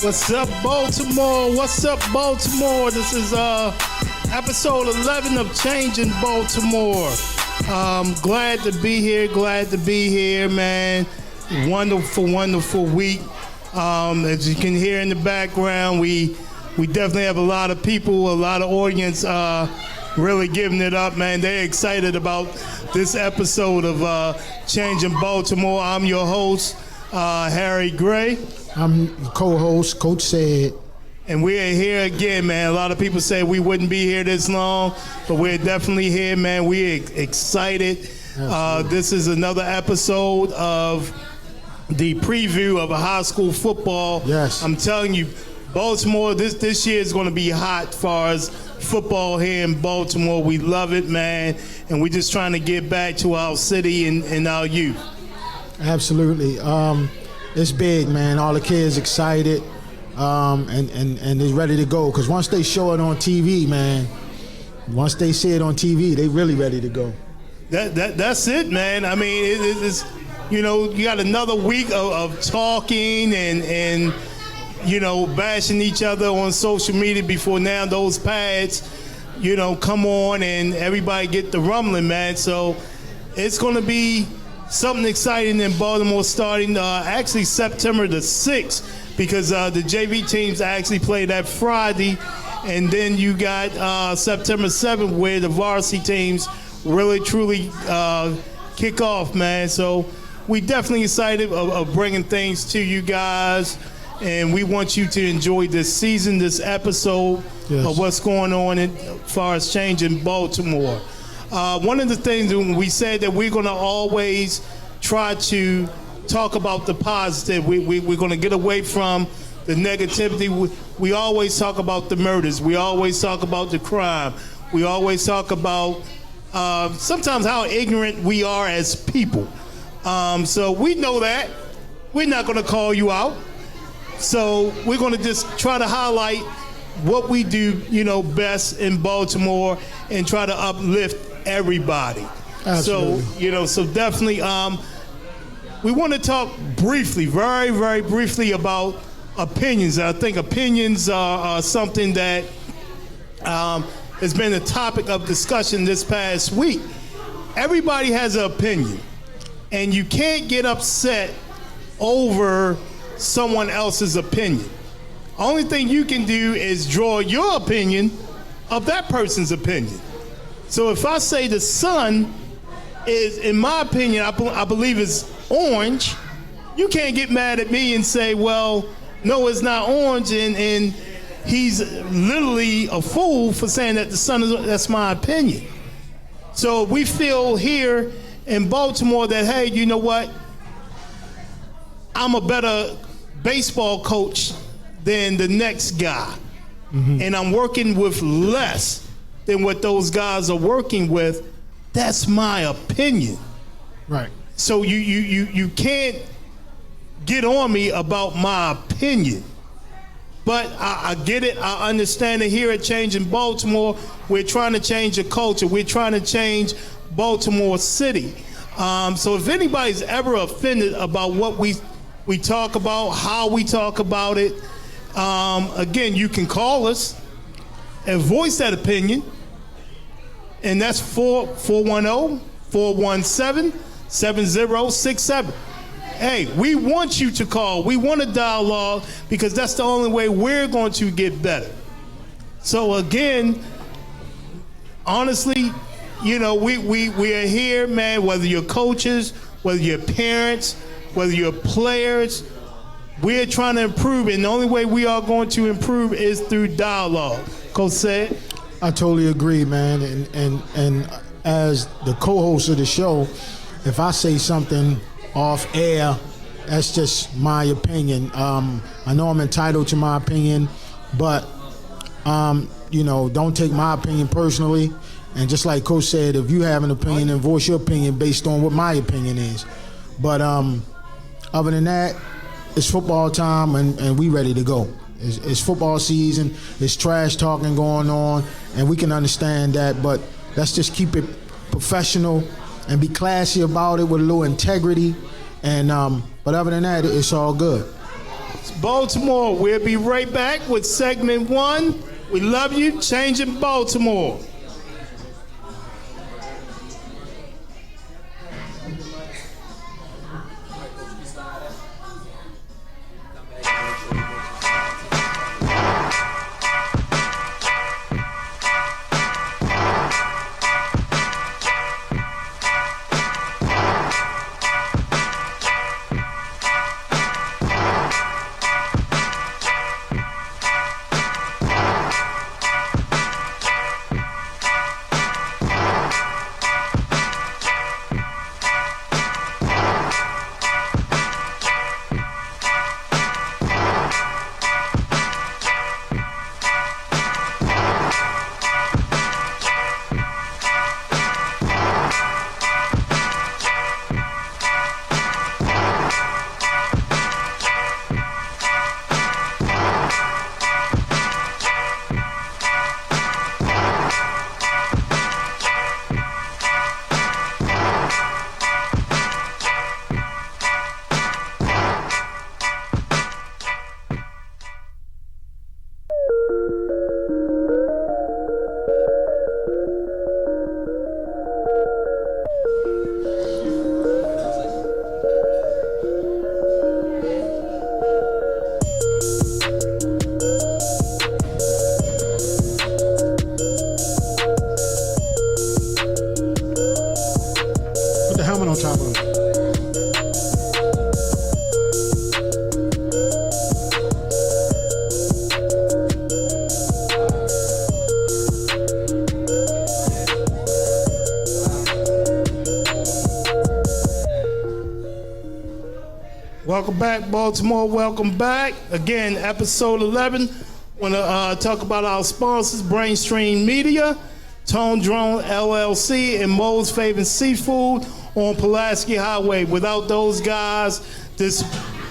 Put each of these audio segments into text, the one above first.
What's up, Baltimore? What's up, Baltimore? This is episode 11 of Changing Baltimore. Glad to be here, man. Wonderful week. As you can hear in the background, we definitely have a lot of people, a lot of audience really giving it up, man. They're excited about this episode of Changing Baltimore. I'm your host, Harry Gray. I'm co-host, Coach Said. And we're here again, man. A lot of people say we wouldn't be here this long, but we're definitely here, man. We're excited. This is another episode of the preview of a high school football. Yes. I'm telling you, Baltimore, this year is going to be hot as far as football here in Baltimore. We love it, man. And we're just trying to get back to our city and our youth. Absolutely. It's big, man. All the kids excited, and they're ready to go. Because once they show it on TV, man, once they see it on TV, they really ready to go. That's it, man. I mean, it's you got another week of talking and bashing each other on social media before now those pads, come on and everybody get the rumbling, man. So it's going to be something exciting in Baltimore starting actually September the 6th because the JV teams actually play that Friday. And then you got September 7th where the varsity teams really, truly kick off, man. So we definitely excited of bringing things to you guys. And we want you to enjoy this season, this episode of what's going on as far as changing Baltimore. One of the things we said that we're going to always try to talk about the positive. We're going to get away from the negativity. We always talk about the murders. We always talk about the crime. We always talk about sometimes how ignorant we are as people. So we know that. We're not going to call you out. So we're going to just try to highlight what we do, best in Baltimore and try to uplift everybody. Absolutely. So definitely we want to talk briefly, very, very briefly about opinions. I think opinions are something that has been a topic of discussion this past week. Everybody has an opinion, and you can't get upset over someone else's opinion. Only thing you can do is draw your opinion of that person's opinion. So if I say the sun is, in my opinion, I believe is orange, you can't get mad at me and say, well, no, it's not orange, and he's literally a fool for saying that the sun is, that's my opinion. So we feel here in Baltimore that, hey, you know what? I'm a better baseball coach than the next guy. Mm-hmm. And I'm working with less than what those guys are working with. That's my opinion. Right. So you can't get on me about my opinion. But I get it. I understand it. Here at Changing Baltimore, we're trying to change the culture. We're trying to change Baltimore City. So if anybody's ever offended about what we talk about, how we talk about it, again, you can call us and voice that opinion. And that's 410-417-7067. Hey, we want you to call. We want a dialogue because that's the only way we're going to get better. So again, honestly, we are here, man, whether you're coaches, whether you're parents, whether you're players, we're trying to improve, and the only way we are going to improve is through dialogue. Coach said. I totally agree, man. And as the co-host of the show, if I say something off air, that's just my opinion. I know I'm entitled to my opinion, but don't take my opinion personally. And just like Coach said, if you have an opinion, then voice your opinion based on what my opinion is. But other than that, it's football time, and we ready to go. It's football season. It's trash talking going on, and we can understand that. But let's just keep it professional and be classy about it with a little integrity. And but other than that, it's all good. Baltimore. We'll be right back with segment 1. We love you, changing Baltimore. Put the helmet on top of it. Welcome back, Baltimore. Welcome back. Again, episode 11. Want to talk about our sponsors, Brainstream Media, Tone Drone LLC, and Mo's Favorite Seafood on Pulaski Highway. Without those guys, this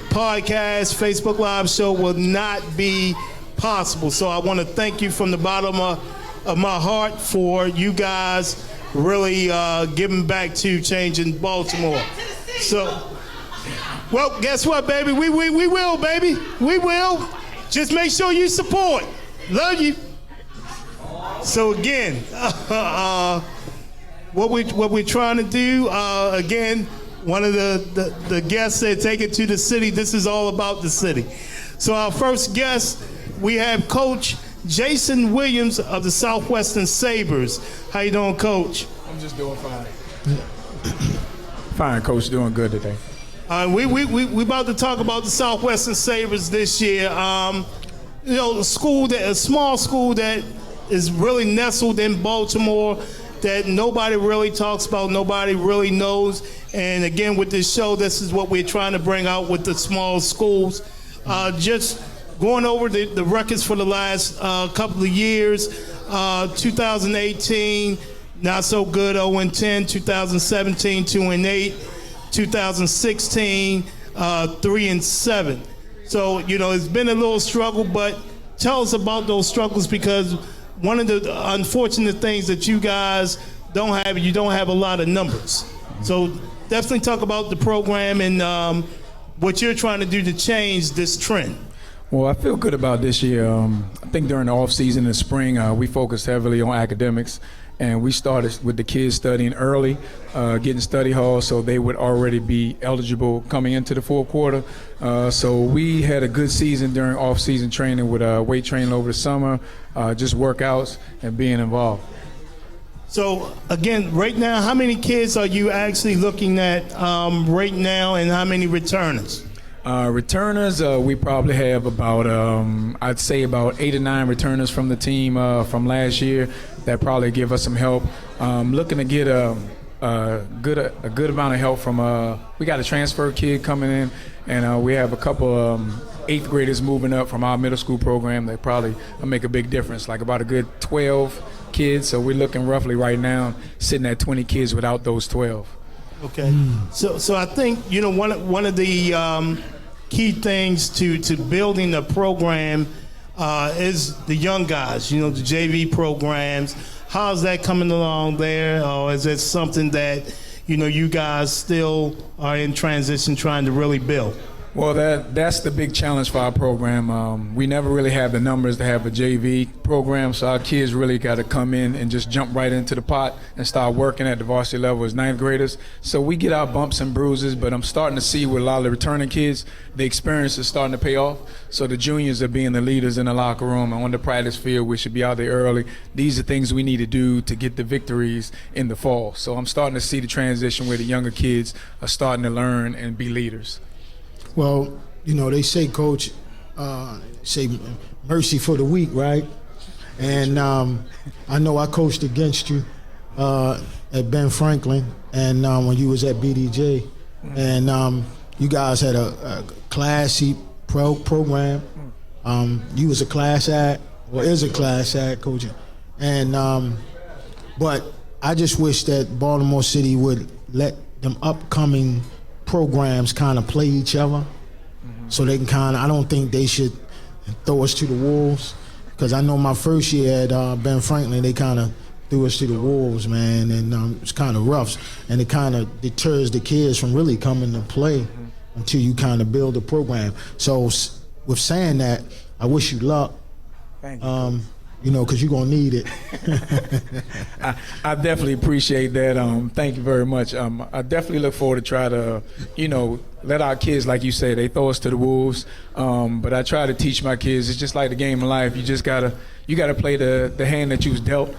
podcast, Facebook Live show will not be possible. So I want to thank you from the bottom of my heart for you guys really giving back to changing Baltimore. So, well, guess what, baby? We will, baby. We will. Just make sure you support. Love you. So again, what we're trying to do, again, one of the guests said, take it to the city. This is all about the city. So our first guest, we have Coach Jason Williams of the Southwestern Sabres. How you doing, Coach? I'm just doing fine. Fine, Coach. Doing good today. We about to talk about the Southwestern Sabres this year. A small school that is really nestled in Baltimore that nobody really talks about, nobody really knows. And again, with this show, this is what we're trying to bring out with the small schools. Just going over the records for the last couple of years. 2018, not so good, 0-10. 2017, 2-8. 2016, 3-7. So, it's been a little struggle, but tell us about those struggles, because one of the unfortunate things that you guys don't have, you don't have a lot of numbers. So definitely talk about the program and what you're trying to do to change this trend. Well, I feel good about this year. I think during the off season in the spring, we focused heavily on academics. And we started with the kids studying early, getting study halls so they would already be eligible coming into the fourth quarter. So we had a good season during off-season training with weight training over the summer, just workouts and being involved. So, again, right now, how many kids are you actually looking at right now, and how many returners? Returners, we probably have about, I'd say about 8 or 9 returners from the team from last year that probably give us some help. Looking to get a good amount of help from, we got a transfer kid coming in, and we have a couple 8th graders moving up from our middle school program that probably make a big difference, like about a good 12 kids. So we're looking roughly right now sitting at 20 kids without those 12. Okay. So I think, one of the key things to building the program is the young guys, the JV programs. How's that coming along there? Or is it something that, you guys still are in transition trying to really build? Well, that's the big challenge for our program. We never really have the numbers to have a JV program, so our kids really got to come in and just jump right into the pot and start working at the varsity level as ninth graders. So we get our bumps and bruises, but I'm starting to see with a lot of the returning kids, the experience is starting to pay off. So the juniors are being the leaders in the locker room and on the practice field. We should be out there early. These are things we need to do to get the victories in the fall. So I'm starting to see the transition where the younger kids are starting to learn and be leaders. Well, they say, Coach, say mercy for the weak, right? And I know I coached against you at Ben Franklin and when you was at BDJ. And you guys had a classy program. You was a class act, or is a class act, coaching. And but I just wish that Baltimore City would let them upcoming programs kind of play each other, so they can I don't think they should throw us to the wolves, because I know my first year at Ben Franklin, they kind of threw us to the wolves, man, and it's kind of rough, and it kind of deters the kids from really coming to play until you kind of build a program. So with saying that, I wish you luck. Thank you. Because you're going to need it. I definitely appreciate that. Thank you very much. I definitely look forward to try to, let our kids, like you say, they throw us to the wolves. But I try to teach my kids, it's just like the game of life. You just gotta play the hand that you was dealt.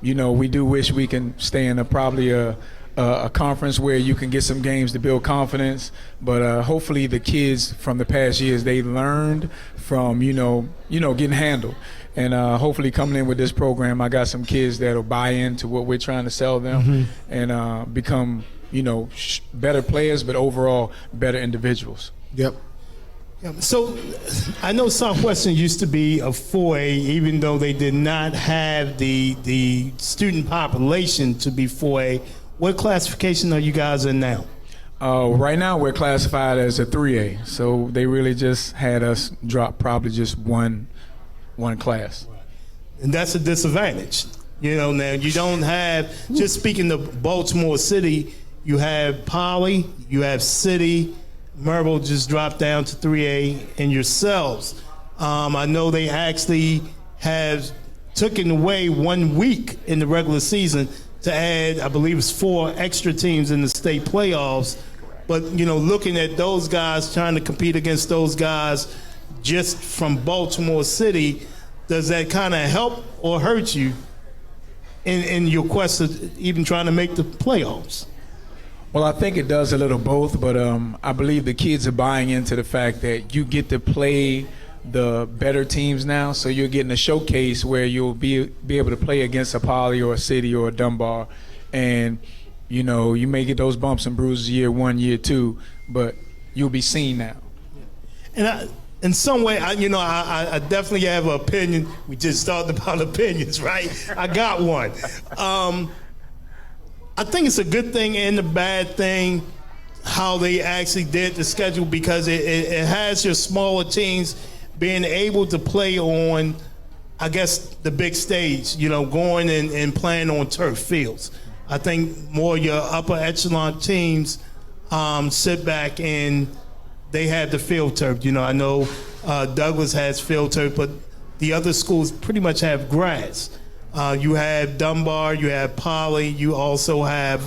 We do wish we can stay in probably a conference where you can get some games to build confidence, but hopefully the kids from the past years, they learned from getting handled, and hopefully coming in with this program, I got some kids that'll buy into what we're trying to sell them, and become better players, but overall better individuals. Yep. Yeah, so I know Southwestern used to be a 4A, even though they did not have the student population to be 4A. What classification are you guys in now? Right now we're classified as a 3A, so they really just had us drop probably just one class. And that's a disadvantage. Now you don't have, just speaking of Baltimore City, you have Poly, you have City, Merville just dropped down to 3A, and yourselves. I know they actually have taken away 1 week in the regular season to add, I believe it's 4 extra teams in the state playoffs. But, looking at those guys, trying to compete against those guys just from Baltimore City, does that kind of help or hurt you in your quest of even trying to make the playoffs? Well, I think it does a little both, but I believe the kids are buying into the fact that you get to play the better teams now, so you're getting a showcase where you'll be able to play against a Poly or a City or a Dunbar, and you may get those bumps and bruises year 1, year 2, but you'll be seen now. And in some way, I definitely have an opinion. We just talked about opinions, right? I got one. I think it's a good thing and a bad thing how they actually did the schedule, because it has your smaller teams being able to play on, I guess, the big stage, going and playing on turf fields. I think more your upper echelon teams sit back and they have the field turf. I know Douglas has field turf, but the other schools pretty much have grass. You have Dunbar, you have Poly, you also have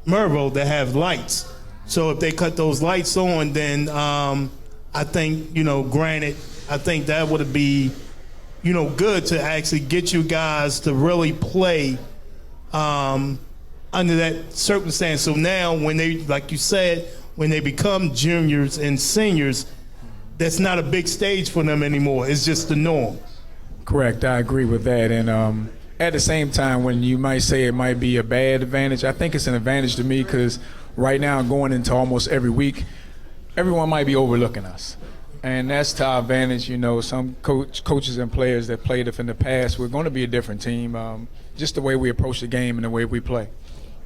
Merville that have lights. So if they cut those lights on, then I think, granted, I think that would be, good to actually get you guys to really play under that circumstance. So now when they, like you said, when they become juniors and seniors, that's not a big stage for them anymore. It's just the norm. Correct. I agree with that. And at the same time, when you might say it might be a bad advantage, I think it's an advantage to me, because right now going into almost every week, everyone might be overlooking us. And that's to our advantage. Some coaches and players that played us in the past, we're going to be a different team, just the way we approach the game and the way we play.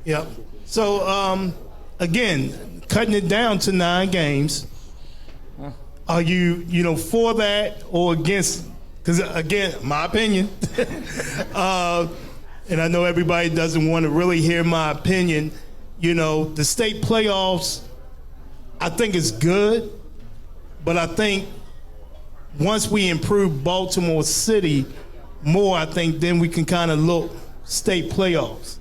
Yep. So, again, cutting it down to 9 games, are you, for that or against? Because, again, my opinion, and I know everybody doesn't want to really hear my opinion, the state playoffs I think it's good, but I think once we improve Baltimore City more, I think then we can kind of look state playoffs.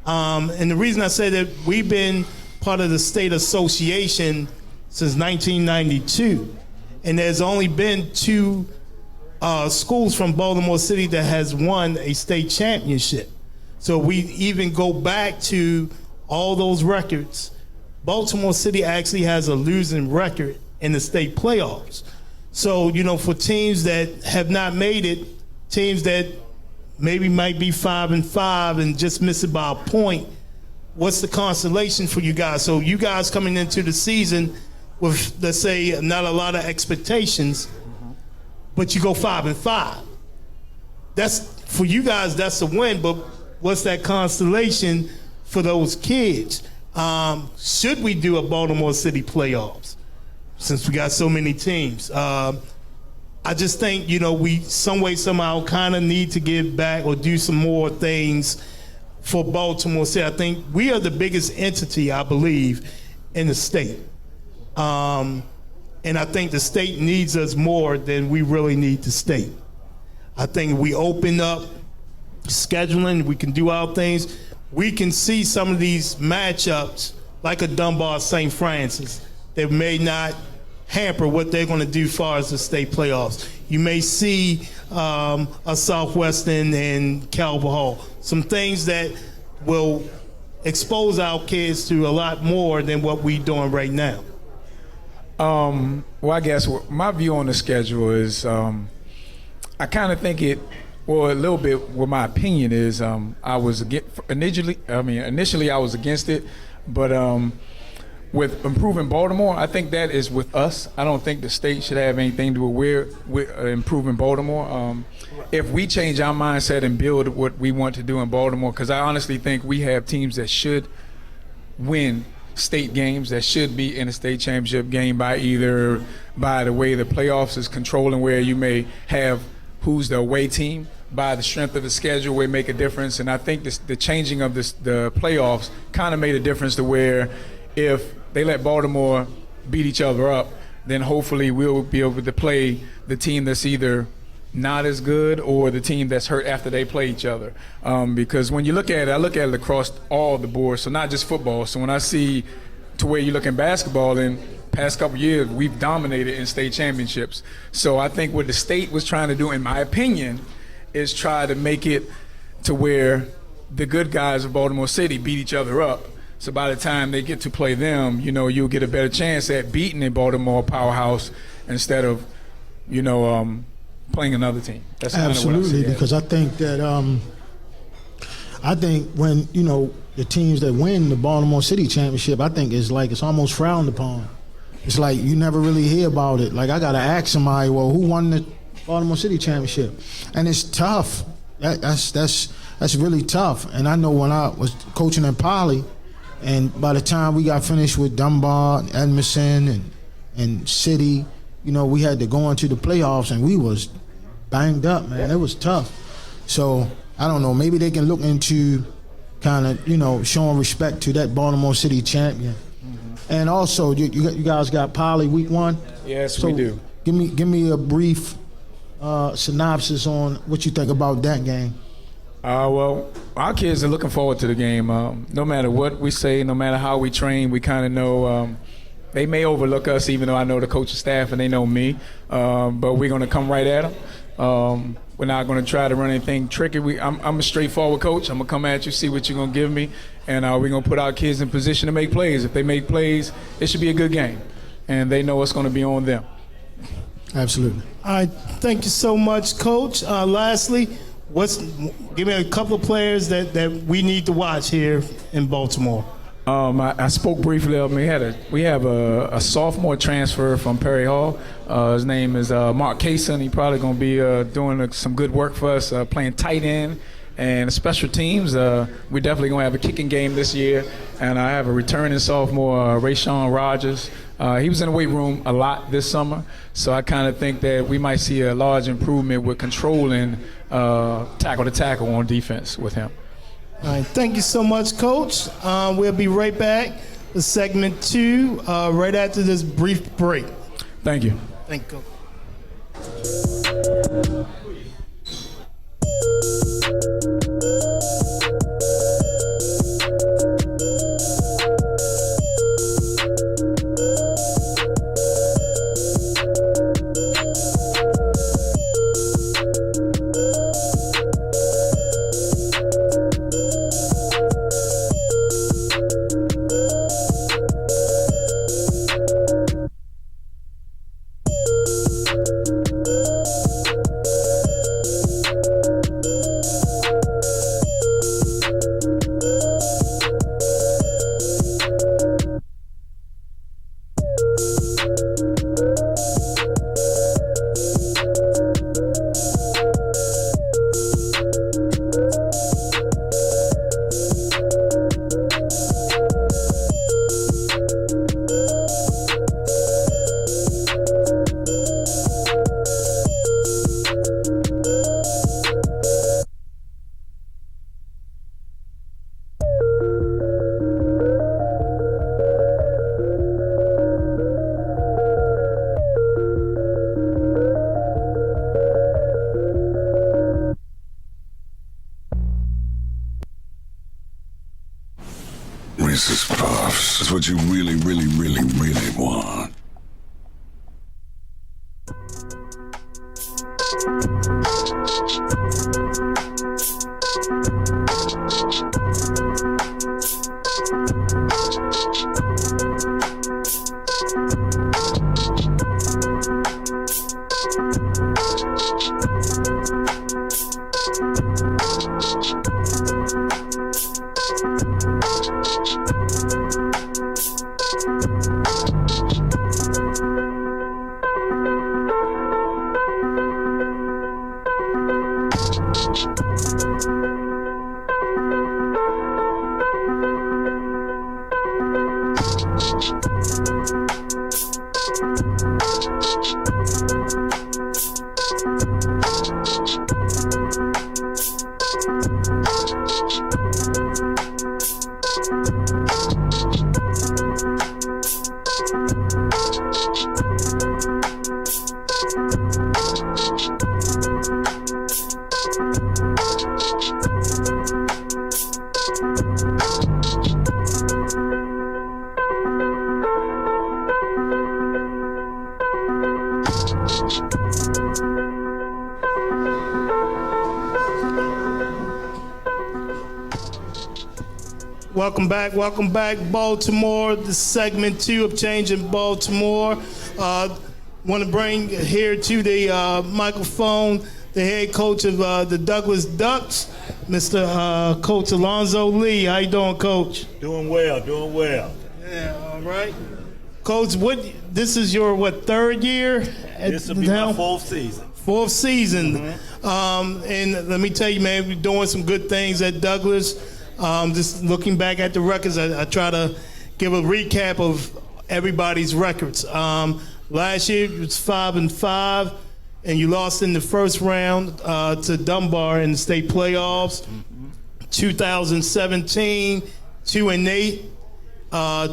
And the reason I say that, we've been part of the state association since 1992, and there's only been 2 schools from Baltimore City that has won a state championship. So we even go back to all those records. Baltimore City actually has a losing record in the state playoffs. So, for teams that have not made it, teams that maybe might be 5-5 and just miss it by a point, what's the consolation for you guys? So you guys coming into the season with, let's say, not a lot of expectations, but you go 5-5. That's, for you guys, that's a win, but what's that constellation for those kids? Should we do a Baltimore City playoffs since we got so many teams? I just think, we some way, somehow kind of need to give back or do some more things for Baltimore City. I think we are the biggest entity, I believe, in the state. And I think the state needs us more than we really need the state. I think we open up scheduling, we can do our things. We can see some of these matchups like a Dunbar St. Francis that may not hamper what they're going to do as far as the state playoffs. You may see a Southwestern and Carver Hall, some things that will expose our kids to a lot more than what we're doing right now. Well, I guess my view on the schedule is I kind of think a little bit what my opinion is. Initially I was against it, but with improving Baltimore, I think that is with us. I don't think the state should have anything to do with improving Baltimore. If we change our mindset and build what we want to do in Baltimore, because I honestly think we have teams that should win state games, that should be in a state championship game by the way the playoffs is controlling, where you may have who's the away team by the strength of the schedule will make a difference. And I think the changing of the playoffs kind of made a difference to where if they let Baltimore beat each other up, then hopefully we'll be able to play the team that's either not as good or the team that's hurt after they play each other. Because when you look at it, I look at it across all the boards, so not just football. So when I see to where you look in basketball, in past couple years, we've dominated in state championships. So I think what the state was trying to do, in my opinion, is try to make it to where the good guys of Baltimore City beat each other up. So by the time they get to play them, you'll get a better chance at beating a Baltimore powerhouse instead of, playing another team. That's kind of what I see. Because I think that when the teams that win the Baltimore City championship, I think it's almost frowned upon. It's like you never really hear about it. Like I gotta ask somebody, well, who won the Baltimore City championship? And it's tough. That's really tough. And I know when I was coaching at Poly, and by the time we got finished with Dunbar, Edmondson, and City, we had to go into the playoffs, and we was banged up, man. It was tough. So I don't know. Maybe they can look into kind of, showing respect to that Baltimore City champion. Mm-hmm. And also, you guys got Poly week 1. Yes, so we do. Give me a brief synopsis on what you think about that game. Well, our kids are looking forward to the game. No matter what we say, no matter how we train, we kind of know they may overlook us, even though I know the coaching staff and they know me. But we're going to come right at them. We're not going to try to run anything tricky. I'm a straightforward coach. I'm going to come at you, see what you're going to give me, and we're going to put our kids in position to make plays. If they make plays, it should be a good game, and they know it's going to be on them. Absolutely. All right, thank you so much, Coach. Lastly, give me a couple of players that we need to watch here in Baltimore. I spoke briefly of him. We have a sophomore transfer from Perry Hall. His name is Mark Kaysen. He's probably going to be doing some good work for us, playing tight end and special teams. We're definitely going to have a kicking game this year. And I have a returning sophomore, Rayshawn Rogers. He was in the weight room a lot this summer, so I kind of think that we might see a large improvement with controlling tackle to tackle on defense with him. All right, thank you so much, Coach. We'll be right back for segment 2 right after this brief break. Thank you. Thank you. Reese's Puffs is what you really, really, really, really want. Welcome back, Baltimore. This is segment 2 of Changing Baltimore. Want to bring here to the microphone the head coach of the Douglas Ducks, Mr. Coach Alonzo Lee. How you doing, Coach? Doing well. Yeah, all right. Coach, this is your third year at This will be my fourth season. Fourth season. Mm-hmm. And let me tell you, man, we're doing some good things at Douglas. Just looking back at the records, I try to give a recap of everybody's records. Last year it was 5-5, and you lost in the first round to Dunbar in the state playoffs. Mm-hmm. 2017, 2-8.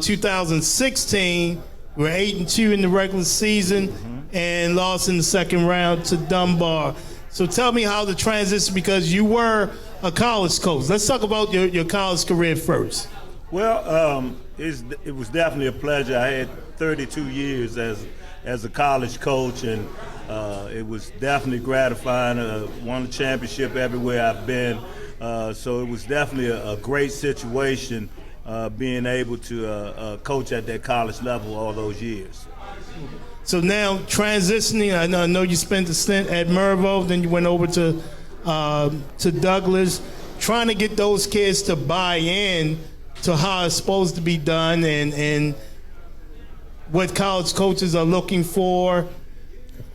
2016, we were 8-2 in the regular season, and lost in the second round to Dunbar. So tell me how the transition, because you were a college coach. Let's talk about your college career first. Well, it was definitely a pleasure. I had 32 years as a college coach, and it was definitely gratifying. Won the championship everywhere I've been. So it was definitely a great situation being able to coach at that college level all those years. So now transitioning, I know you spent a stint at Mervo, then you went over to Douglas, trying to get those kids to buy in to how it's supposed to be done and what college coaches are looking for.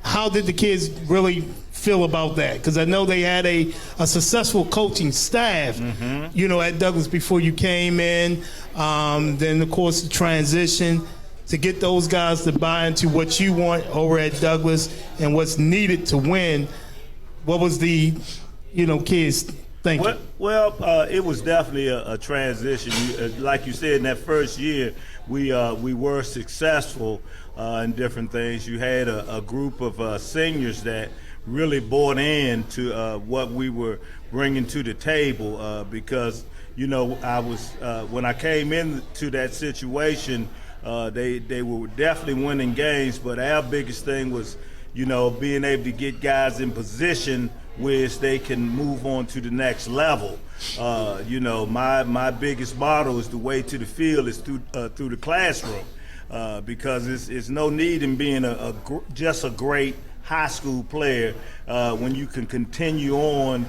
How did the kids really feel about that? Because I know they had a successful coaching staff, at Douglas before you came in. Then, of course, the transition to get those guys to buy into what you want over at Douglas and what's needed to win. What was the, kids Thank you. Well, it was definitely a transition. Like you said, in that first year, we were successful in different things. You had a group of seniors that really bought into what we were bringing to the table because, I was when I came into that situation, they were definitely winning games, but our biggest thing was, being able to get guys in position where they can move on to the next level. My biggest motto is the way to the field is through the classroom, because it's no need in being just a great high school player when you can continue on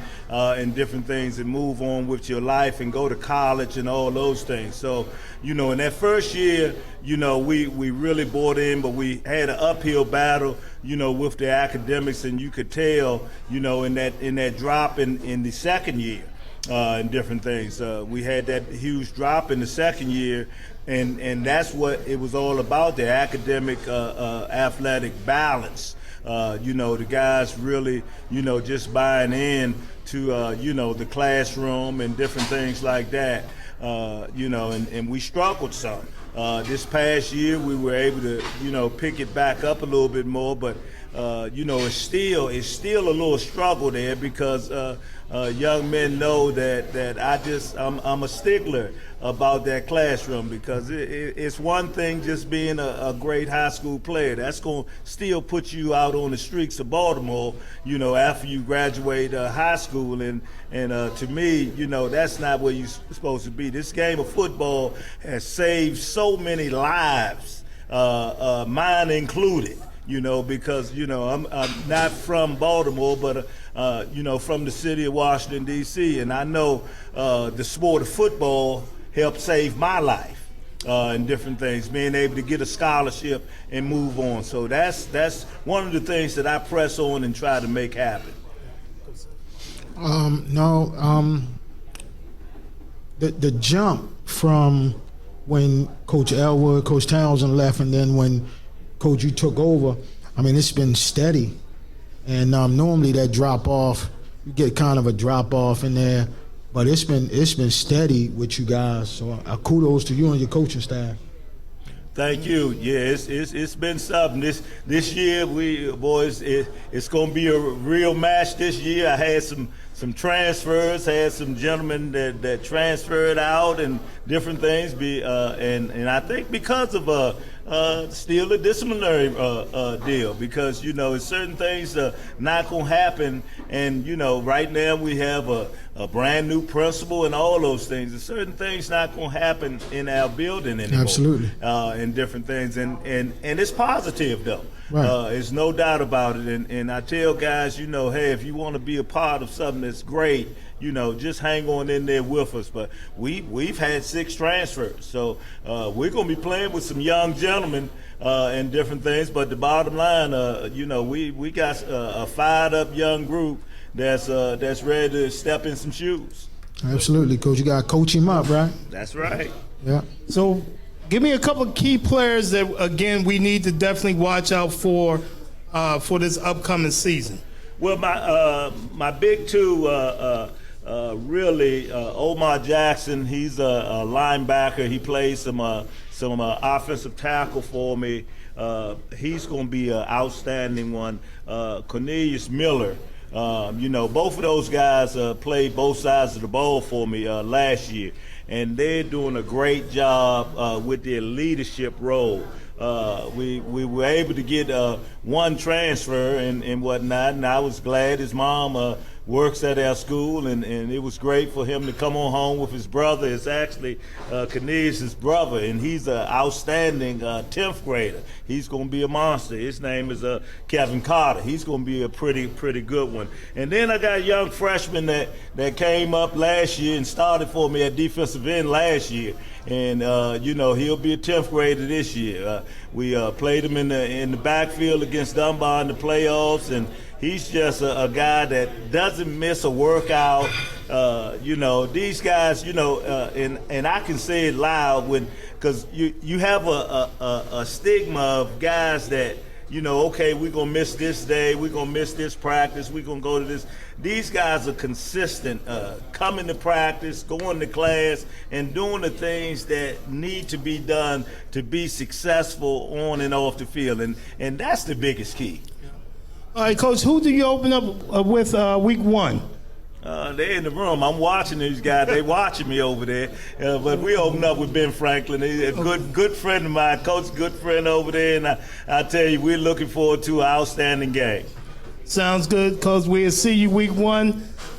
in different things and move on with your life and go to college and all those things. So, in that first year, we really bought in, but we had an uphill battle, with the academics, and you could tell, in that drop in the second year and different things. We had that huge drop in the second year, and that's what it was all about, the academic athletic balance. The guys really, just buying in to, the classroom and different things like that, and we struggled some. This past year, we were able to, pick it back up a little bit more, but, it's still a little struggle there because young men know that I'm a stickler about that classroom, because it's one thing just being a great high school player. That's going to still put you out on the streets of Baltimore, after you graduate high school. And to me, that's not where you're supposed to be. This game of football has saved so many lives, mine included. Because, I'm not from Baltimore, but, from the city of Washington, D.C., and I know the sport of football helped save my life and different things, being able to get a scholarship and move on. So that's one of the things that I press on and try to make happen. The jump from when Coach Elwood, Coach Townsend left, and then when Coach, you took over, it's been steady. And normally that drop off, you get kind of a drop off in there, but it's been steady with you guys. So kudos to you and your coaching staff. Thank you. Yeah, it's been something. This year, it's going to be a real match this year. I had some transfers, had some gentlemen that transferred out and different things. And I think because of still a disciplinary deal, because it's certain things not gonna happen, and right now we have a brand new principal and all those things. And certain things not gonna happen in our building anymore. Absolutely. And different things, and it's positive though. Right. There's no doubt about it. And I tell guys, hey, if you want to be a part of something that's great, just hang on in there with us. But we've had 6 transfers, so we're going to be playing with some young gentlemen and different things. But the bottom line, we got a fired up young group that's ready to step in some shoes. Absolutely, Coach. You got to coach him up, right? That's right. Yeah. So give me a couple of key players that, again, we need to definitely watch out for this upcoming season. Well, my big two, really, Omar Jackson. He's a linebacker. He plays some offensive tackle for me. He's going to be an outstanding one. Cornelius Miller. Both of those guys played both sides of the ball for me last year, and they're doing a great job with their leadership role. We were able to get one transfer and whatnot, and I was glad his mom works at our school, and it was great for him to come on home with his brother. It's actually Cornelius' brother, and he's an outstanding 10th grader. He's going to be a monster. His name is Kevin Carter. He's going to be a pretty good one. And then I got a young freshman that came up last year and started for me at defensive end last year. And he'll be a 10th grader this year. We played him in the backfield against Dunbar in the playoffs, and he's just a guy that doesn't miss a workout. These guys, and I can say it loud because you have a stigma of guys that okay, we're going to miss this day, we're going to miss this practice, we're going to go to this. These guys are consistent, coming to practice, going to class, and doing the things that need to be done to be successful on and off the field. And that's the biggest key. All right, Coach, who do you open up with week 1? They're in the room. I'm watching these guys. They're watching me over there. But we open up with Ben Franklin. He's a good friend of mine, Coach, good friend over there. And I tell you, we're looking forward to an outstanding game. Sounds good, Coach. We'll see you week 1.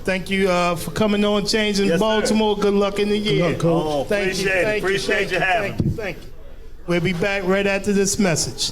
Thank you for coming on, changing Baltimore. Sir. Good luck in the year. Good luck, Coach. Appreciate you having me. Thank you. We'll be back right after this message.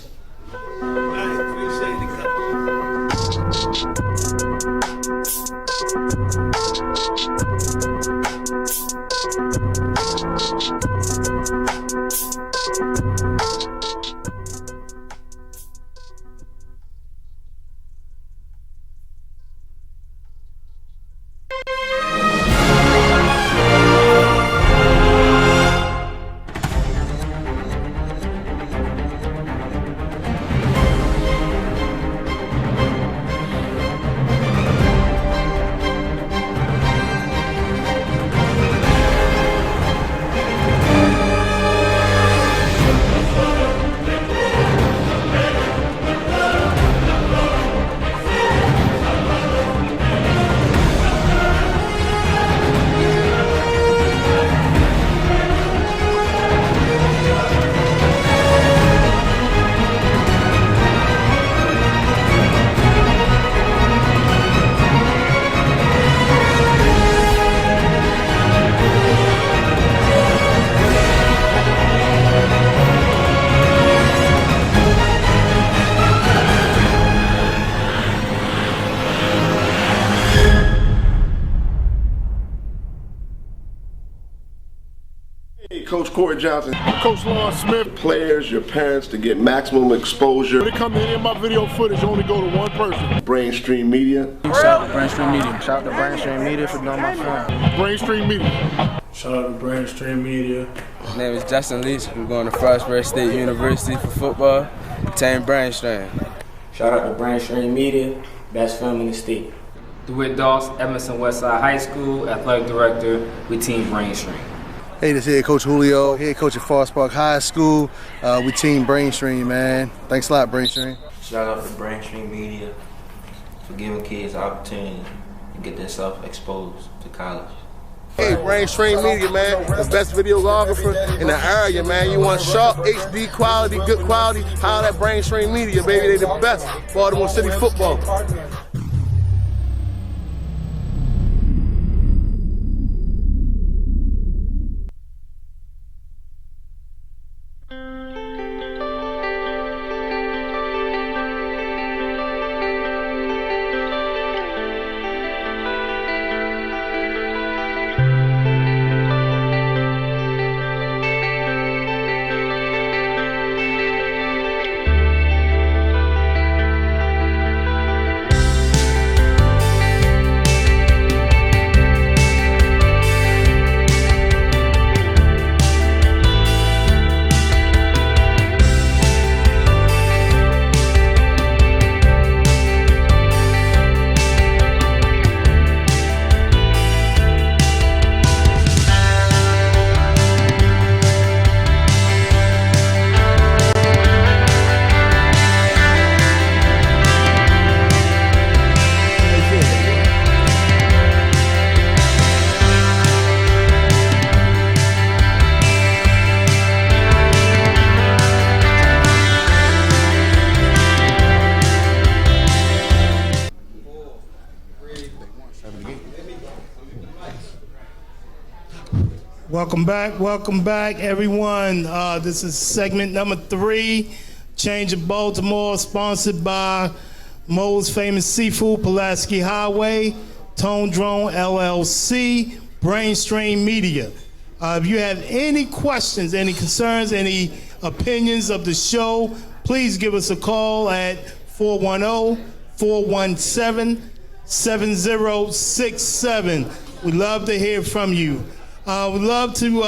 Coach Corey Johnson. Coach Lawrence Smith. Players, your parents to get maximum exposure. When it comes to any of my video footage, only go to one person. Brainstream Media. Shout out to Brainstream Media. Shout out to Brainstream Media for doing my film. Brainstream Media. Shout out to Brainstream Media. My name is Justin Leach. We're going to Frostburg State University for football. Team Brainstream. Shout out to Brainstream Media. Best film in the state. DeWitt Doss, Emerson Westside High School, Athletic Director with Team Brainstream. Hey, this is Head Coach Julio, Head Coach at Forest Park High School. We Team Brainstream, man. Thanks a lot, Brainstream. Shout out to Brainstream Media for giving kids the opportunity to get themselves exposed to college. Hey, Brainstream Media, man. The best videographer in the area, man. You want sharp, HD quality, good quality, holler at Brainstream Media, baby. They the best. Baltimore City football. Welcome back, everyone. This is segment number 3, Change of Baltimore, sponsored by Mo's Famous Seafood, Pulaski Highway, Tone Drone LLC, Brainstream Media. If you have any questions, any concerns, any opinions of the show, please give us a call at 410-417-7067. We'd love to hear from you. We'd love to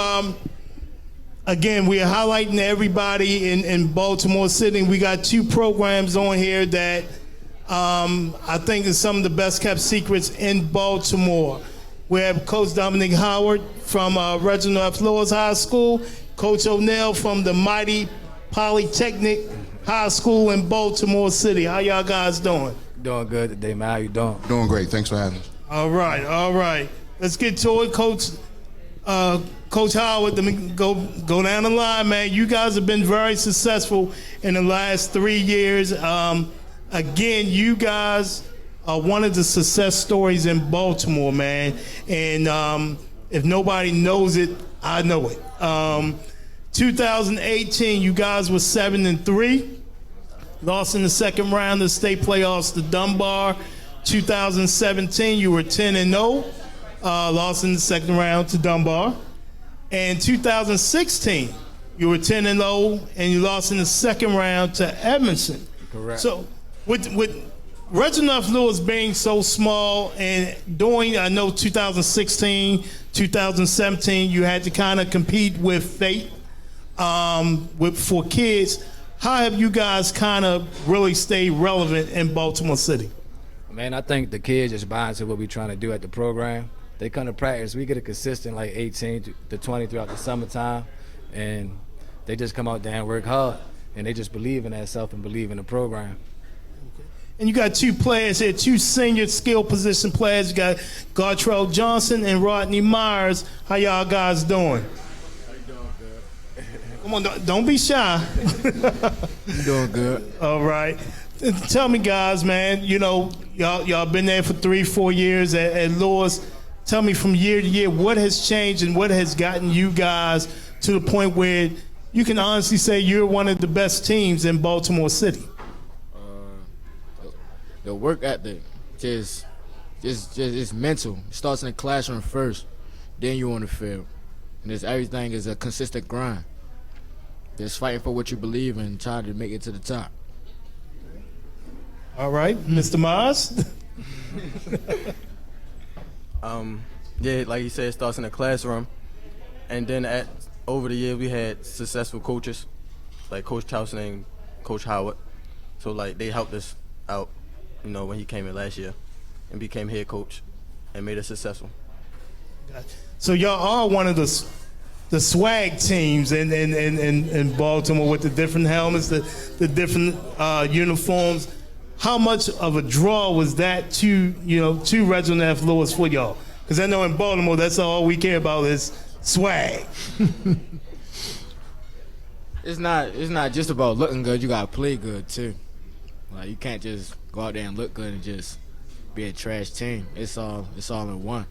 again, we are highlighting everybody in Baltimore City. We got 2 programs on here that I think is some of the best kept secrets in Baltimore. We have Coach Dominic Howard from Reginald F. Lewis High School, Coach O'Neill from the mighty Polytechnic High School in Baltimore City. How y'all guys doing? Doing good today, man. How you doing? Doing great. Thanks for having us. All right. Let's get to it, Coach Howard. Let me go down the line, man. You guys have been very successful in the last 3 years. Again, you guys are one of the success stories in Baltimore, man. And if nobody knows it, I know it. 2018, you guys were 7-3. Lost in the second round of the state playoffs to Dunbar. 2017, you were 10-0. Lost in the second round to Dunbar. And 2016, you were 10-0, and you lost in the second round to Edmondson. Correct. So with Reginald F. Lewis being so small and during, I know 2016, 2017, you had to kind of compete with fate for kids. How have you guys kind of really stayed relevant in Baltimore City? Man, I think the kids just buy into what we're trying to do at the program. They come to practice. We get a consistent like 18 to 20 throughout the summertime, and they just come out there and work hard, and they just believe in themselves and believe in the program. And you got 2 players here, 2 senior skill position players. You got Gartrell Johnson and Rodney Myers. How y'all guys doing? Come on, don't be shy. I'm doing good. All right. Tell me, guys, man, you know, y'all been there for 3-4 years at Lewis. Tell me from year to year, what has changed and what has gotten you guys to the point where you can honestly say you're one of the best teams in Baltimore City? The work ethic, just it's mental. It starts in the classroom first, then you on the field. And everything is a consistent grind. Just fighting for what you believe in, trying to make it to the top. All right, Mr. Mars. Yeah, like you said, it starts in the classroom, and then over the years we had successful coaches, like Coach Towson and Coach Howard. So like they helped us out, you know, when he came in last year, and became head coach, and made us successful. So y'all are one of the swag teams in Baltimore with the different helmets, the different uniforms. How much of a draw was that to Reginald F. Lewis for y'all? Because I know in Baltimore, that's all we care about is swag. It's not just about looking good. You gotta play good too. Like you can't just go out there and look good and just be a trash team. It's all in one.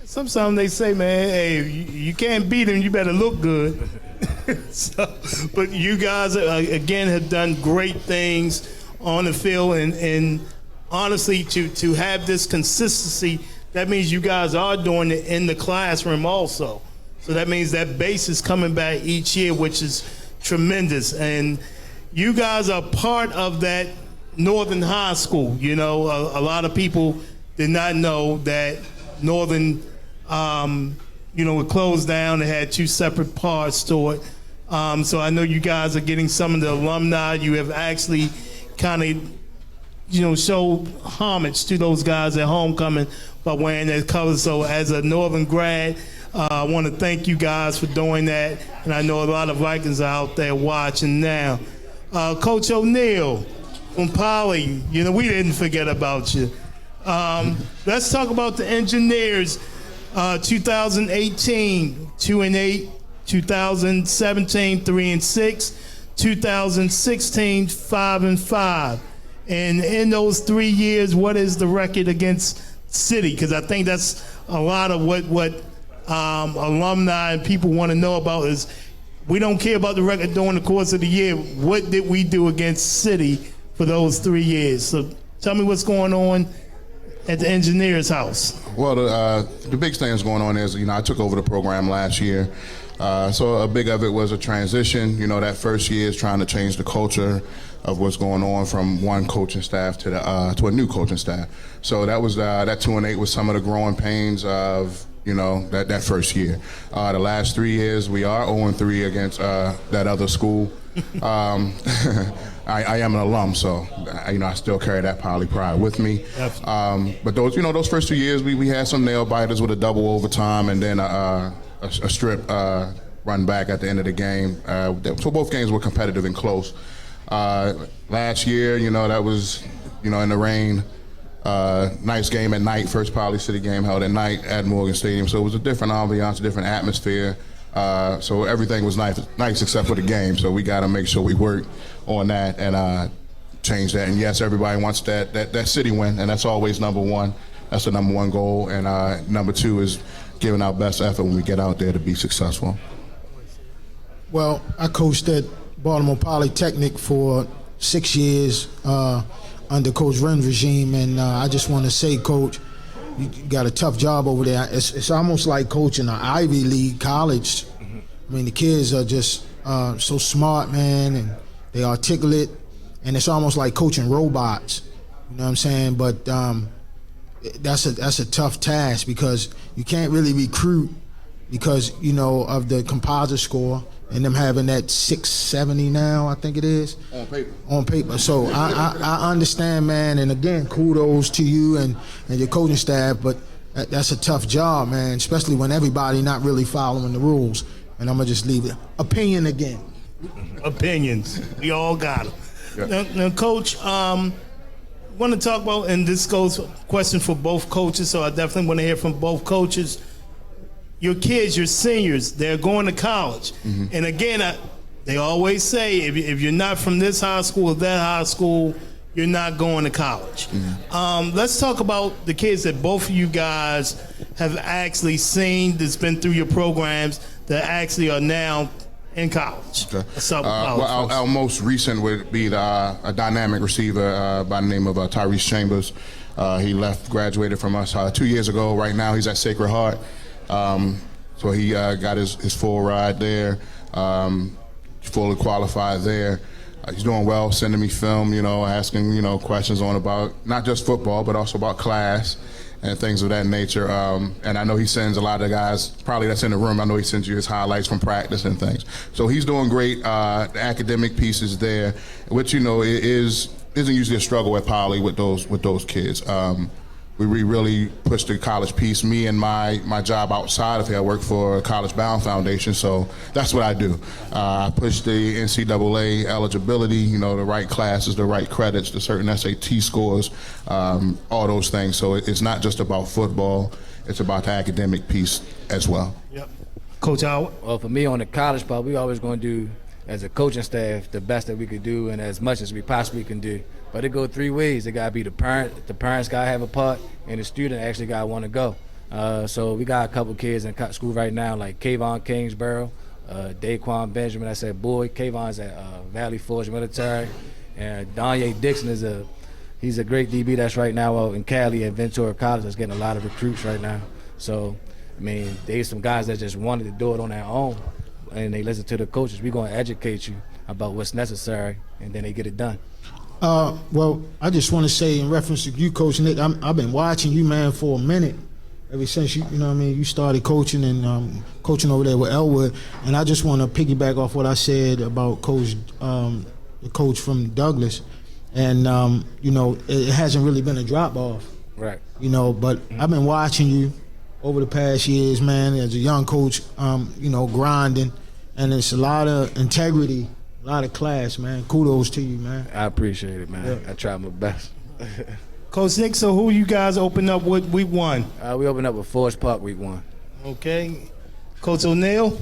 Sometimes they say, man, hey, you can't beat them, you better look good. But you guys, again, have done great things on the field. And honestly, to have this consistency, that means you guys are doing it in the classroom also. So that means that base is coming back each year, which is tremendous. And you guys are part of that Northern High School. You know, a lot of people did not know that Northern it closed down. It had 2 separate parts to it. So I know you guys are getting some of the alumni. You have actually kind of, show homage to those guys at homecoming by wearing their colors. So as a Northern grad, I want to thank you guys for doing that. And I know a lot of Vikings are out there watching now. Coach O'Neill from Poly, we didn't forget about you. Let's talk about the Engineers. 2018, 2-8, 2017, 3-6, 2016, 5-5. And in those 3 years, what is the record against City? Because I think that's a lot of what alumni and people want to know about is we don't care about the record during the course of the year. What did we do against City for those 3 years? So tell me what's going on at the Engineers house. Well, the big thing that's going on is, I took over the program last year. So a big of it was a transition. That first year is trying to change the culture of what's going on from one coaching staff to a new coaching staff. So that was that 2-8 was some of the growing pains of you know, that first year. The last 3 years, we are 0-3 against that other school. I am an alum, so I still carry that poly pride with me. But those first 2 years, we had some nail biters with a double overtime and then a strip run back at the end of the game. So both games were competitive and close. Last year, that was, in the rain. Nice game at night, first Poly City game held at night at Morgan Stadium. So it was a different ambiance, a different atmosphere. So everything was nice except for the game. So we got to make sure we work on that and change that. And yes, everybody wants that city win, and that's always number one. That's the number one goal. And number two is giving our best effort when we get out there to be successful. Well, I coached at Baltimore Polytechnic for 6 years under Coach Wren's regime, and I just want to say, Coach, you got a tough job over there. It's almost like coaching an Ivy League college. I mean, the kids are just so smart, man, and they articulate, and it's almost like coaching robots. You know what I'm saying? But that's a tough task because you can't really recruit because, of the composite score and them having that 670 now, I think it is. On paper. So I understand, man, and again, kudos to you and your coaching staff, but that's a tough job, man, especially when everybody not really following the rules. And I'm going to just leave it. Opinion again. Opinions. We all got them. Now, Coach, want to talk about, and this goes question for both coaches, so I definitely want to hear from both coaches. Your kids, your seniors, they're going to college. Mm-hmm. And again, they always say, if you're not from this high school or that high school, you're not going to college. Mm-hmm. Let's talk about the kids that both of you guys have actually seen, that's been through your programs, that actually are now in college. Okay. Well, our most recent would be a dynamic receiver by the name of Tyrese Chambers. He graduated from us 2 years ago. Right now, he's at Sacred Heart. So he got his full ride there, fully qualified there. He's doing well, sending me film, asking, questions about not just football, but also about class and things of that nature. And I know he sends a lot of guys, probably that's in the room, I know he sends you his highlights from practice and things. So he's doing great. The academic piece is there, which, isn't usually a struggle at Poly with those kids. We really push the college piece. Me and my job outside of here, I work for a College Bound Foundation, so that's what I do. I push the NCAA eligibility, the right classes, the right credits, the certain SAT scores, all those things. So it's not just about football, it's about the academic piece as well. Yep. Coach Howard? Well, for me on the college part, we always going to do, as a coaching staff, the best that we could do and as much as we possibly can do. But it go three ways. It got to be the parent. The parents got to have a part, and the student actually got to want to go. So we got a couple kids in school right now, like Kayvon Kingsborough, Daquan Benjamin, that's at Boyd. Kayvon's at Valley Forge Military. And Donye Dixon he's a great DB that's right now out in Cali at Ventura College that's getting a lot of recruits right now. So, I mean, there's some guys that just wanted to do it on their own, and they listen to the coaches. We're going to educate you about what's necessary, and then they get it done. Well, I just want to say in reference to you, Coach Nick, I've been watching you, man, for a minute. Ever since you started coaching and coaching over there with Elwood, and I just want to piggyback off what I said about the coach from Douglas, and it hasn't really been a drop off, right? But I've been watching you over the past years, man, as a young coach, grinding, and it's a lot of integrity. A lot of class, man. Kudos to you, man. I appreciate it, man. Yeah. I try my best. Coach Nick, so who you guys open up with week one? We open up with Forest Park week one. Okay. Coach O'Neill?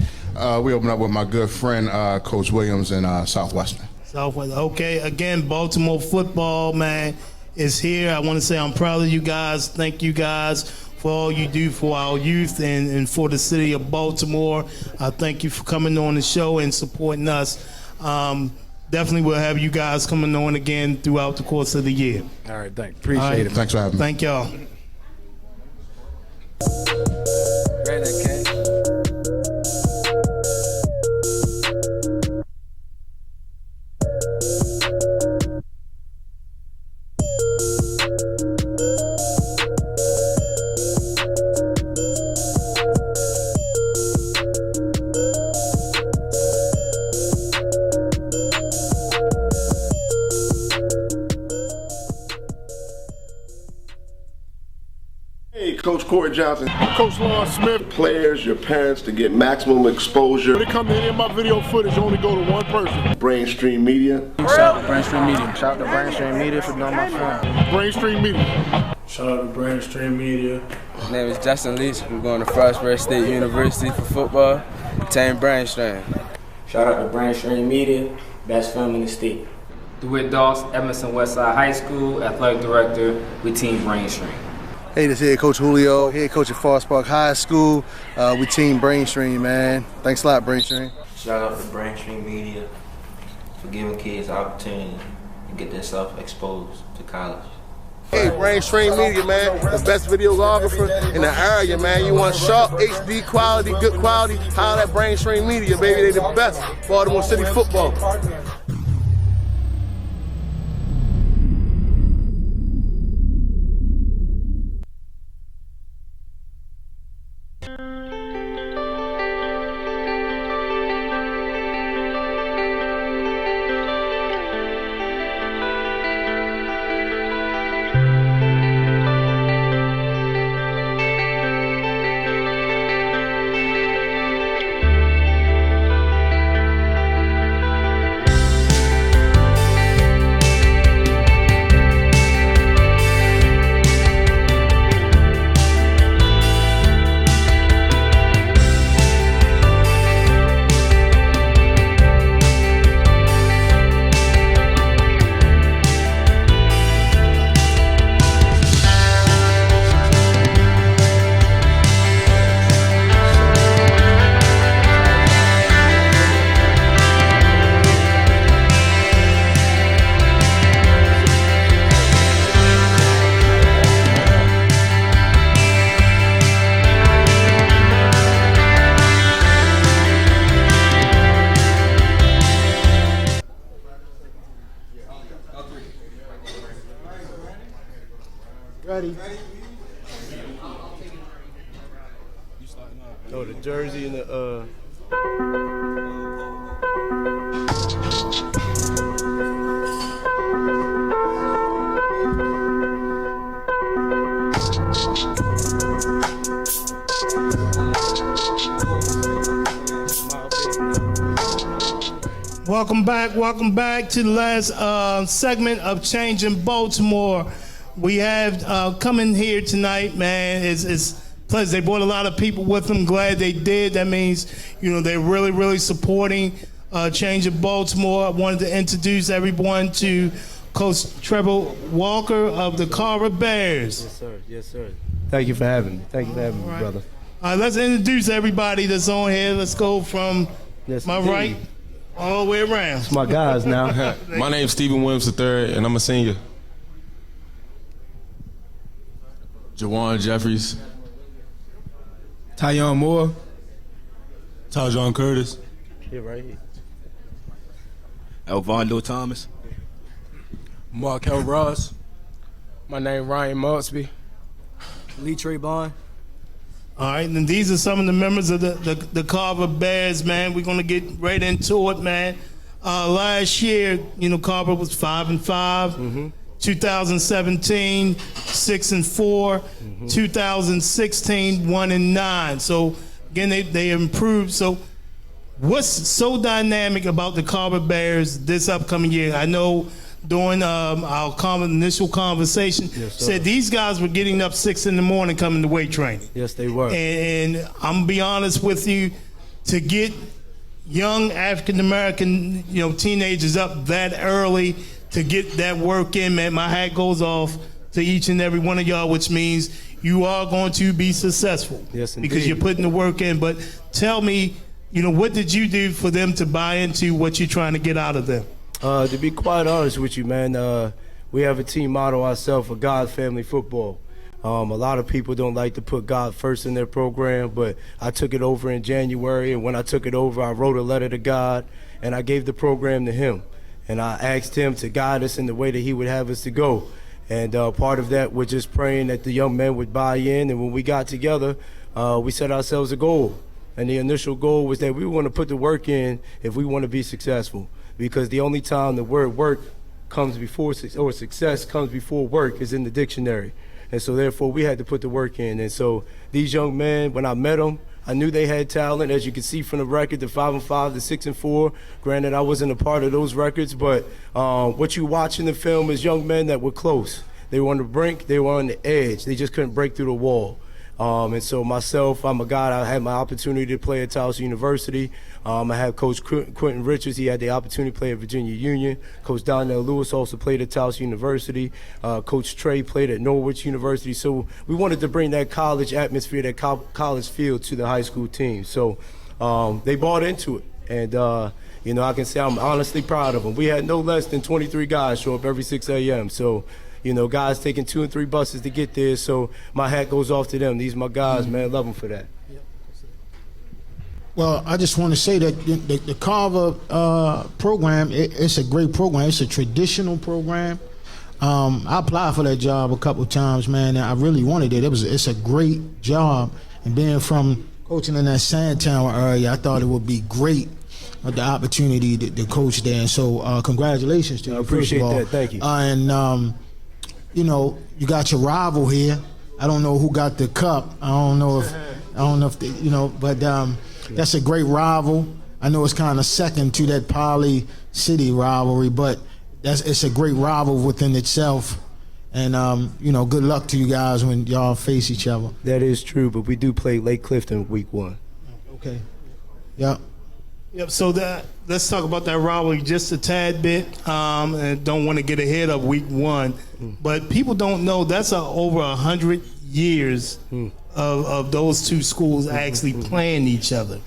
We open up with my good friend, Coach Williams in Southwestern. Southwestern. Okay. Again, Baltimore football, man, is here. I want to say I'm proud of you guys. Thank you guys for all you do for our youth and for the city of Baltimore. I thank you for coming on the show and supporting us. Definitely we'll have you guys coming on again throughout the course of the year. All right, thanks. Appreciate it. Thanks for having me. Thank y'all. Coach Corey Johnson. Coach Lon Smith. Players, your parents to get maximum exposure. When it comes to any of my video footage, only go to one person. Brainstream Media. Shout out to Brainstream Media. Shout out to Brainstream Media for doing my film. Brainstream Media. Shout out to Brainstream Media. My name is Justin Leach. We're going to Southwestern State University for football. Team Brainstream. Shout out to Brainstream Media, best film in the state. DeWitt Doss, Emerson Westside High School, athletic director with Team Brainstream. Hey, this is head coach Julio, head coach at Forest Park High School. We team Brainstream, man. Thanks a lot, Brainstream. Shout out to Brainstream Media for giving kids the opportunity to get themselves exposed to college. Hey, Brainstream Media, man, the best videographer in the area, man. You want sharp, HD quality, good quality, holler at Brainstream Media, baby. They the best Baltimore City football. Ready. No, the jersey and the Welcome back to the last segment of Changing Baltimore. We have coming here tonight, man. It's plus they brought a lot of people with them. Glad they did. That means they're really supporting Changing Baltimore. I wanted to introduce everyone to Coach Trevor Walker of the Carver Bears. Yes, sir. Yes, sir. Thank you for having me. Thank you for having me, brother. All right, let's introduce everybody that's on here. Let's go from my right all the way around. It's my guys now. My name's Stephen Williams III, and I'm a senior. Jawan Jeffries. Tyon Moore. Tajon Curtis. Here, right here. Elvondo Thomas. Markel Ross. My name Ryan Maltsby. Lee Trey Bond. All right, and these are some of the members of the Carver Bears, man. We're gonna get right into it, man. Last year, Carver was 5-5. Mm-hmm. 2017, 6-4. Mm-hmm. 2016, 1-9. So again, they improved. So what's so dynamic about the Carver Bears this upcoming year? I know during our initial conversation, said these guys were getting up 6 in the morning coming to weight training. Yes, they were. And I'm gonna be honest with you, to get young African American, teenagers up that early to get that work in, man, my hat goes off to each and every one of y'all, which means you are going to be successful. Yes, indeed. Because you're putting the work in. But tell me, what did you do for them to buy into what you're trying to get out of them? To be quite honest with you, man, we have a team motto ourselves for God Family Football. A lot of people don't like to put God first in their program, but I took it over in January, and when I took it over, I wrote a letter to God, and I gave the program to him. And I asked him to guide us in the way that he would have us to go. And part of that was just praying that the young men would buy in, and when we got together, we set ourselves a goal. And the initial goal was that we want to put the work in if we want to be successful. Because the only time the word work comes before, or success comes before work is in the dictionary. And so therefore we had to put the work in. And so these young men, when I met them, I knew they had talent. As you can see from the record, the 5-5, the 6-4. Granted, I wasn't a part of those records, but what you watch in the film is young men that were close. They were on the brink, they were on the edge. They just couldn't break through the wall. And so myself, I'm a guy, I had my opportunity to play at Taos University. I had Coach Quentin Richards. He had the opportunity to play at Virginia Union. Coach Donnell Lewis also played at Taos University. Coach Trey played at Norwich University. So we wanted to bring that college atmosphere, that college feel to the high school team. So they bought into it. And, you know, I can say I'm honestly proud of them. We had no less than 23 guys show up every 6 a.m. So, you know, guys taking 2 and 3 buses to get there. So my hat goes off to them. These are my guys, man. Love them for that. Well, I just want to say that the Carver program, it's a great program. It's a traditional program. I applied for that job a couple of times, man, and I really wanted it. It's a great job. And being from coaching in that Sandtown area, I thought it would be great, the opportunity to coach there. And so congratulations to you, I appreciate first of all. that. Thank you. And, you know, you got your rival here. I don't know who got the cup. I don't know if they, you know, but that's a great rival. I know it's kind of second to that Poly City rivalry, but it's a great rival within itself. And, you know, good luck to you guys when y'all face each other. That is true, but we do play Lake Clifton week 1. Okay. Yep. Yep. So let's talk about that rivalry just a tad bit. And don't want to get ahead of week 1, but people don't know that's over 100 years of those two schools actually playing each other.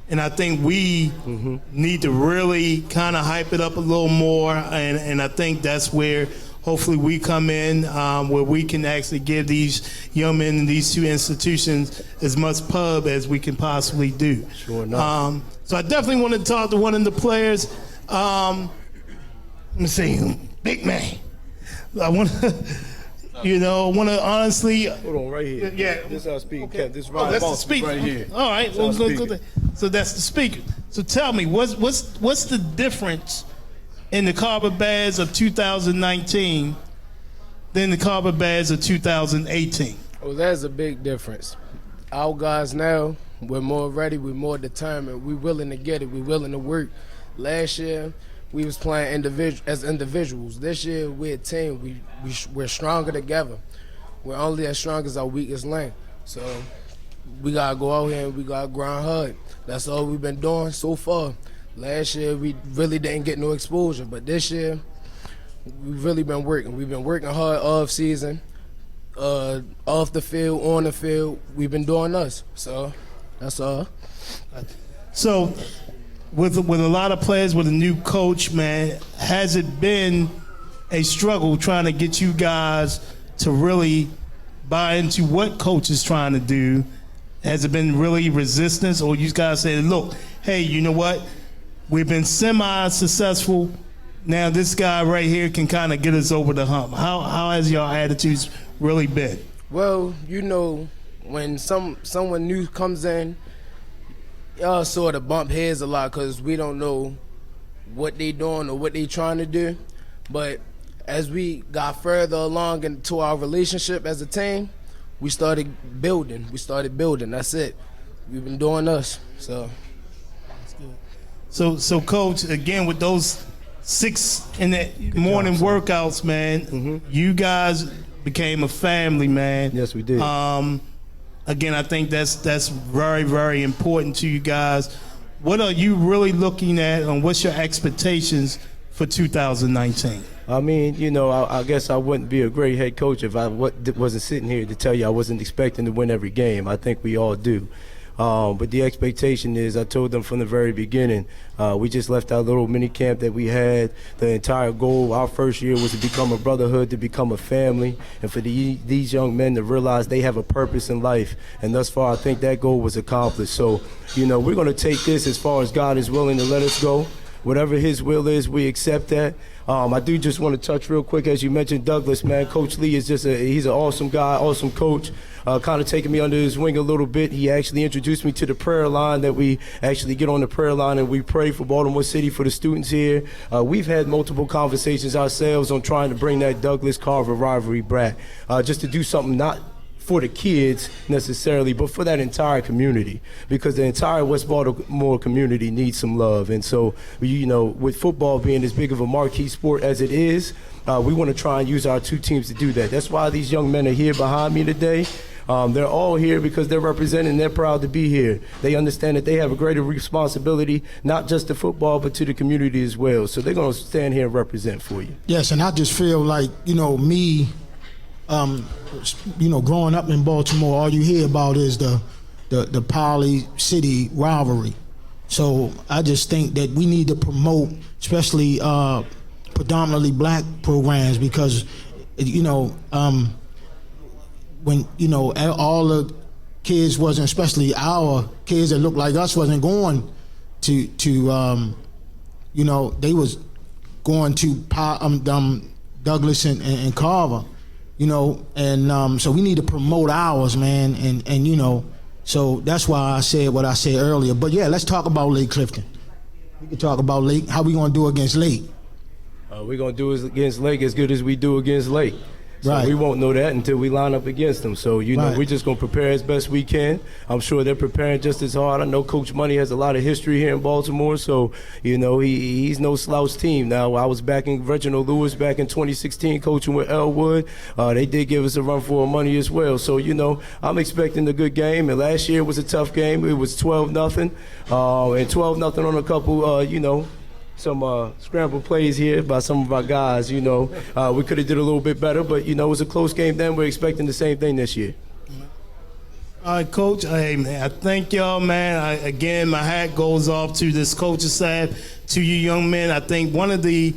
And I think we need to really kind of hype it up a little more. And I think that's where hopefully we come in, where we can actually give these young men in these two institutions as much pub as we can possibly do. Sure enough. So I definitely want to talk to one of the players. Let me see, big man. I want to, you know, honestly. Hold on, right here. Yeah. This is our speaker. Okay. This is that's the speaker. right here. All right. Well, So that's the speaker. So tell me, what's the difference in the Carver Bears of 2019 than the Carver Bears of 2018? Well, there's a big difference. Our guys now, we're more ready, we're more determined, we're willing to get it, we're willing to work. Last year, we was playing as individuals. This year, we're a team. We're stronger together. We're only as strong as our weakest link. So we got to go out here and we got to grind hard. That's all we've been doing so far. Last year, we really didn't get no exposure, but this year, we've really been working. We've been working hard off season, off the field, on the field. We've been doing us, so that's all. So with a lot of players, with a new coach, man, has it been a struggle trying to get you guys to really buy into what coach is trying to do? Has it been really resistance, or you guys say, look, hey, you know what? We've been semi-successful. Now this guy right here can kind of get us over the hump. How has your attitudes really been? Well, you know, when someone new comes in, y'all sort of bump heads a lot because we don't know what they doing or what they trying to do. But as we got further along into our relationship as a team, we started building. That's it. We've been doing us. So Coach, again, with those 6 in the morning workouts, man, you guys became a family, man. Yes, we did. Again, I think that's very, very important to you guys. What are you really looking at, and what's your expectations for 2019? I mean, you know, I guess I wouldn't be a great head coach if I wasn't sitting here to tell you I wasn't expecting to win every game. I think we all do. But the expectation is, I told them from the very beginning, we just left our little mini camp that we had. The entire goal our first year was to become a brotherhood, to become a family, and for these young men to realize they have a purpose in life. And thus far, I think that goal was accomplished. So, you know, we're going to take this as far as God is willing to let us go. whatever his will is, we accept that. I do just want to touch real quick, as you mentioned, Douglas, man. Coach Lee is he's an awesome guy, awesome coach. Kind of taking me under his wing a little bit. He actually introduced me to the prayer line, that we actually get on the prayer line and we pray for Baltimore City, for the students here. We've had multiple conversations ourselves on trying to bring that Douglas-Carver rivalry back, just to do something not for the kids necessarily, but for that entire community, because the entire West Baltimore community needs some love. And so, with football being as big of a marquee sport as it is, we want to try and use our two teams to do that. That's why these young men are here behind me today. They're all here because they're representing, they're proud to be here. They understand that they have a greater responsibility, not just to football, but to the community as well. So they're going to stand here and represent for you. Yes, and I just feel like, me, growing up in Baltimore, all you hear about is the Poly City rivalry. So I just think that we need to promote, especially predominantly black programs, because, when, all the kids wasn't, especially our kids that looked like us, wasn't going to they was going to Douglas and Carver. So we need to promote ours, man, and so that's why I said what I said earlier. But yeah, let's talk about Lake Clifton. We can talk about Lake. How we gonna do against Lake? We're gonna do against Lake as good as we do against Lake. So right. We won't know that until we line up against them. So, Right. we're just going to prepare as best we can. I'm sure they're preparing just as hard. I know Coach Money has a lot of history here in Baltimore, so, he's no slouch team. Now, I was backing Reginald Lewis back in 2016, coaching with Elwood. They did give us a run for our money as well. So, I'm expecting a good game. And last year was a tough game. It was 12-0, and 12-0 on a couple, some scramble plays here by some of our guys. We could have did a little bit better, but it was a close game then. We're expecting the same thing this year. All right, Coach. Hey, man, I thank y'all, man. Again, my hat goes off to this coaching staff, to you young men. I think one of the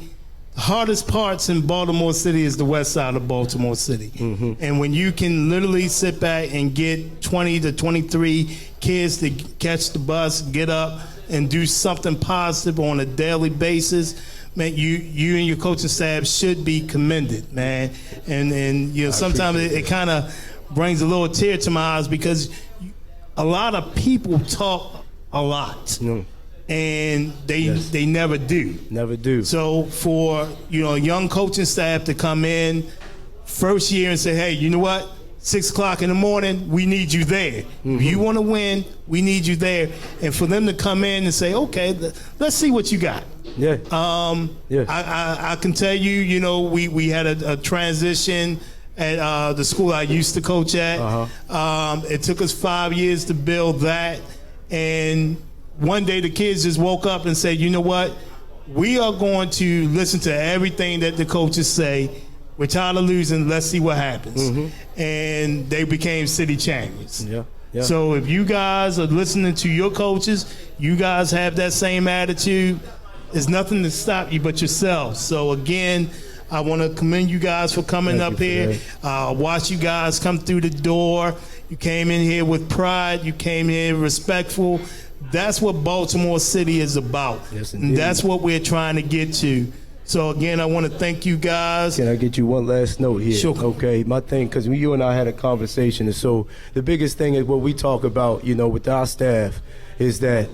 hardest parts in Baltimore City is the west side of Baltimore City. Mm-hmm. And when you can literally sit back and get 20 to 23 kids to catch the bus, get up, and do something positive on a daily basis, man, you and your coaching staff should be commended, man. And sometimes it kind of brings a little tear to my eyes, because a lot of people talk a lot. And they never do. Never do. So for a young coaching staff to come in first year and say, hey, you know what? 6 o'clock in the morning, we need you there. Mm-hmm. If you want to win, we need you there. And for them to come in and say, okay, let's see what you got. Yeah. I can tell you, we had a transition at the school I used to coach at. Uh-huh. It took us 5 years to build that. And one day the kids just woke up and said, you know what? We are going to listen to everything that the coaches say. We're tired of losing. Let's see what happens. Mm-hmm. And they became city champions. Yeah. So if you guys are listening to your coaches, you guys have that same attitude, there's nothing to stop you but yourself. So again, I want to commend you guys for coming up here. Watch you guys come through the door. You came in here with pride. You came in respectful. That's what Baltimore City is about. Yes, and that's what we're trying to get to. So again, I want to thank you guys. Can I get you one last note here? Sure. Okay, my thing, because you and I had a conversation, and so the biggest thing is what we talk about, with our staff, is that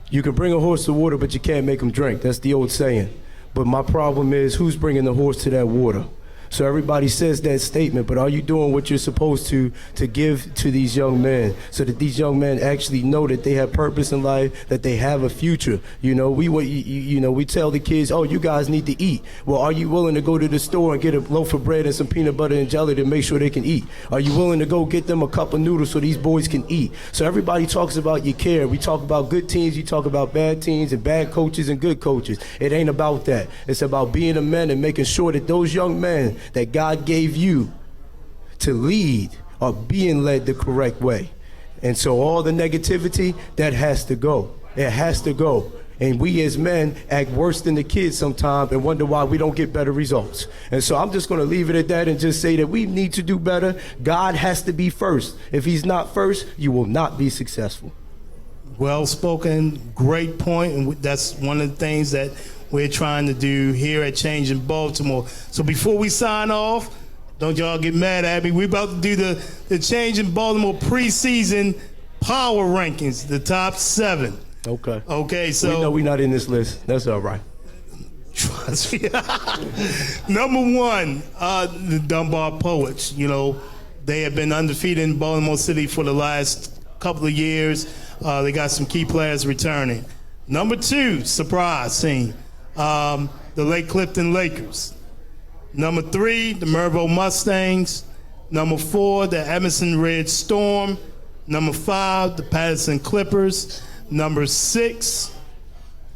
you can bring a horse to water, but you can't make him drink. That's the old saying. But my problem is, who's bringing the horse to that water? So everybody says that statement, but are you doing what you're supposed to give to these young men, so that these young men actually know that they have purpose in life, that they have a future? We tell the kids, oh, you guys need to eat. Well, are you willing to go to the store and get a loaf of bread and some peanut butter and jelly to make sure they can eat? Are you willing to go get them a cup of noodles so these boys can eat? So everybody talks about you care. We talk about good teams, you talk about bad teams and bad coaches and good coaches. It ain't about that. It's about being a man and making sure that those young men that God gave you to lead are being led the correct way. And so all the negativity, that has to go. It has to go. And we as men act worse than the kids sometimes and wonder why we don't get better results. And so I'm just going to leave it at that and just say that we need to do better. God has to be first. If he's not first, you will not be successful. Well spoken, great point, and that's one of the things that we're trying to do here at Change in Baltimore. So before we sign off, don't y'all get mad at me. We're about to do the Change in Baltimore preseason power rankings, the top 7. Okay. Okay, so we know we're not in this list. That's all right. Trust me. Number 1, the Dunbar Poets. You know, they have been undefeated in Baltimore City for the last couple of years. They got some key players returning. Number 2, surprise scene, the Lake Clifton Lakers. Number 3, the Mervo Mustangs. Number 4, the Emerson Red Storm. Number 5, the Patterson Clippers. Number 6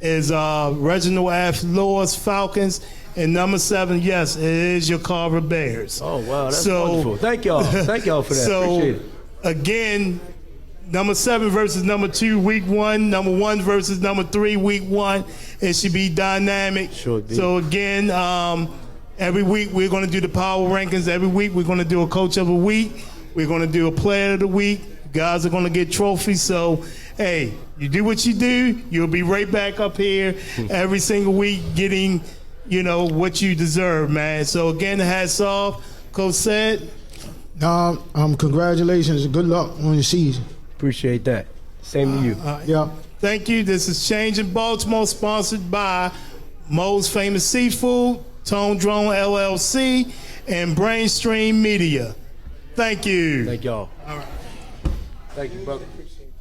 is Reginald F. Law's Falcons. And number 7, yes, it is your Carver Bears. Oh, wow, that's wonderful. Thank y'all. Thank y'all for that. So, appreciate it. Again, number 7 versus number 2, week 1. Number 1 versus number 3, week 1. It should be dynamic. Sure do. So, again, every week we're going to do the power rankings. Every week we're going to do a coach of the week. We're going to do a player of the week. Guys are going to get trophies. So, hey, you do what you do, you'll be right back up here every single week getting, you know, what you deserve, man. So, again, hats off. Coach said. Congratulations and good luck on your season. Appreciate that. Same to you. Yeah. Thank you. This is Change in Baltimore, sponsored by Mo's Famous Seafood, Tone Drone LLC, and Brainstream Media. Thank you. Thank y'all. All right. Thank you, brother. Appreciate you.